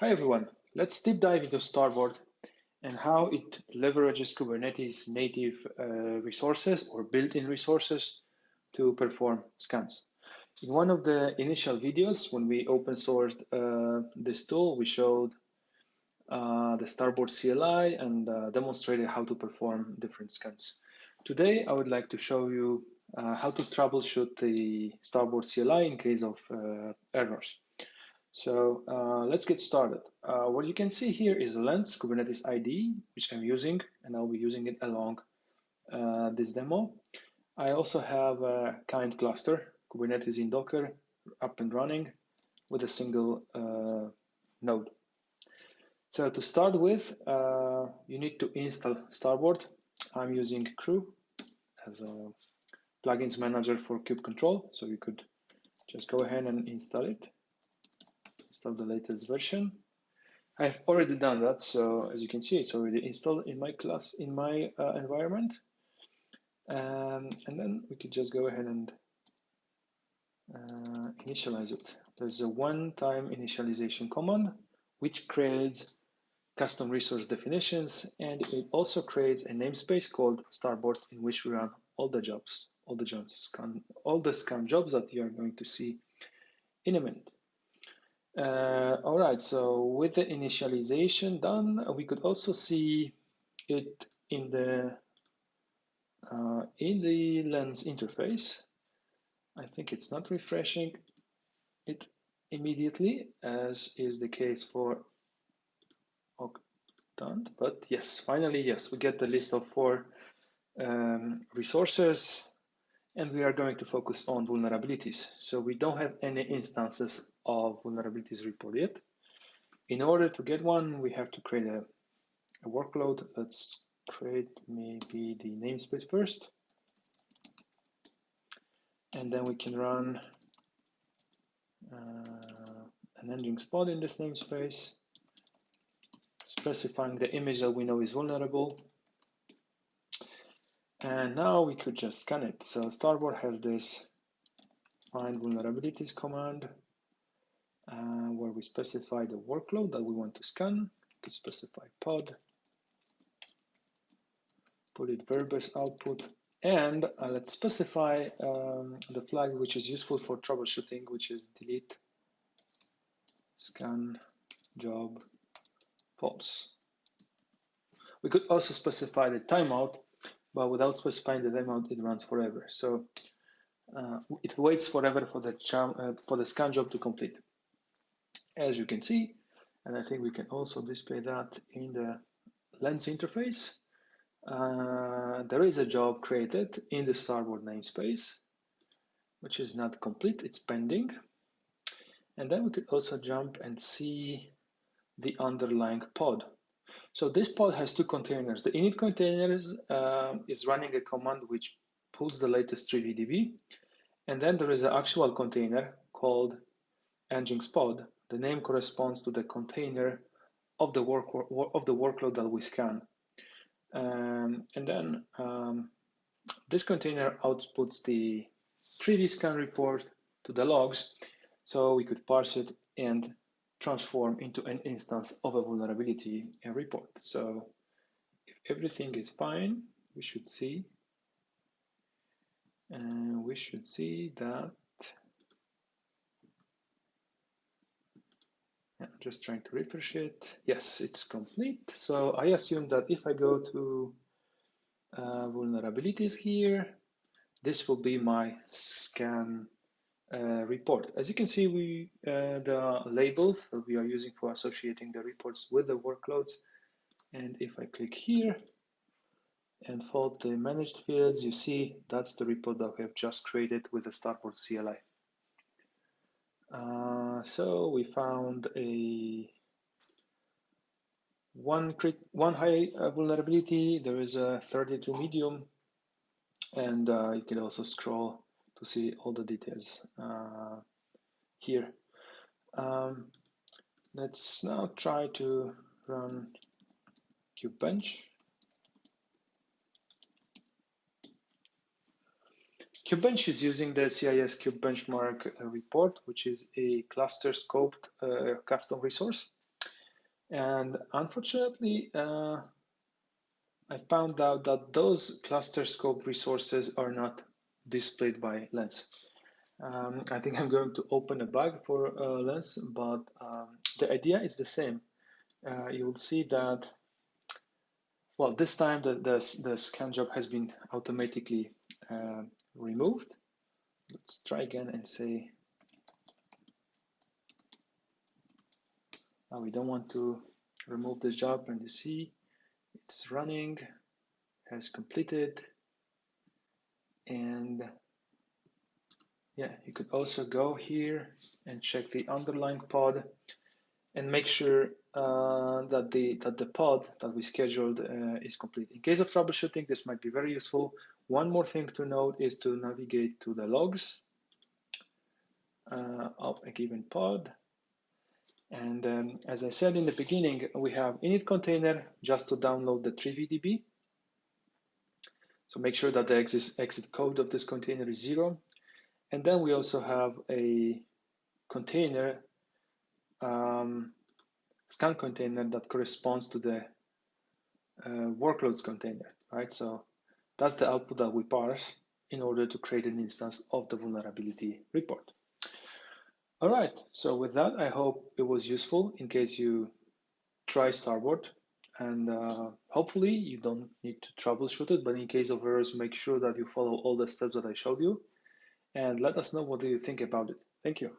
Hi everyone, let's deep dive into Starboard and how it leverages Kubernetes native resources or built-in resources to perform scans. In one of the initial videos, when we open sourced this tool, we showed the Starboard CLI and demonstrated how to perform different scans. Today, I would like to show you how to troubleshoot the Starboard CLI in case of errors. So let's get started. What you can see here is Lens Kubernetes IDE, which I'm using, and I'll be using it along this demo. I also have a kind cluster, Kubernetes in Docker, up and running with a single node. So to start with, you need to install Starboard. I'm using Crew as a plugins manager for kube control, so you could just go ahead and install it. Install the latest version. I've already done that, so as you can see, it's already installed in my class, in my environment. And then we could just go ahead and initialize it. There's a one-time initialization command, which creates custom resource definitions, and it also creates a namespace called Starboard in which we run all the jobs, all the scan jobs that you are going to see in a minute. All right, so with the initialization done, we could also see it in the Lens interface. I think it's not refreshing it immediately, as is the case for Octant, but yes, finally, yes, we get the list of 4 resources, and we are going to focus on vulnerabilities. So we don't have any instances of vulnerabilities report yet. In order to get one, we have to create a workload. Let's create maybe the namespace first. And then we can run an engine spot in this namespace, specifying the image that we know is vulnerable. And now we could just scan it. So Starboard has this find vulnerabilities command where we specify the workload that we want to scan. To specify pod, put it verbose output, and let's specify the flag which is useful for troubleshooting, which is delete scan job false. We could also specify the timeout, but without specifying the timeout, it runs forever. So it waits forever for the scan job to complete. As you can see, and I think we can also display that in the Lens interface. There is a job created in the Starboard namespace, which is not complete, it's pending. And then we could also jump and see the underlying pod. So this pod has 2 containers. The init containers is running a command which pulls the latest 3VDB. And then there is an actual container called nginx pod. The name corresponds to the container of the workload that we scan. And then this container outputs the 3D scan report to the logs, so we could parse it and transform into an instance of a vulnerability report. So if everything is fine, we should see that. I'm just trying to refresh it. Yes, it's complete. So I assume that if I go to vulnerabilities here, this will be my scan report. As you can see, the labels that we are using for associating the reports with the workloads. And if I click here and fold the managed fields, you see that's the report that we have just created with the Starboard CLI. So we found one high vulnerability. There is a 32 medium, and you can also scroll to see all the details here. Let's now try to run kubebench. Kubebench is using the CIS kube benchmark report, which is a cluster scoped custom resource. And unfortunately, I found out that those cluster scope resources are not displayed by Lens. I think I'm going to open a bug for Lens, but the idea is the same. You will see that, well, this time the scan job has been automatically removed. Let's try again and say, we don't want to remove the job, and you see it's running, has completed, and yeah, you could also go here and check the underlying pod and make sure that the pod that we scheduled is complete. In case of troubleshooting, this might be very useful. One more thing to note is to navigate to the logs of a given pod. And as I said in the beginning, we have init container just to download the 3VDB. So make sure that the exit code of this container is 0. And then we also have a container, scan container that corresponds to the workloads container, right? So that's the output that we parse in order to create an instance of the vulnerability report. All right, so with that, I hope it was useful in case you try Starboard, and hopefully you don't need to troubleshoot it, but in case of errors, make sure that you follow all the steps that I showed you, and let us know what do you think about it. Thank you.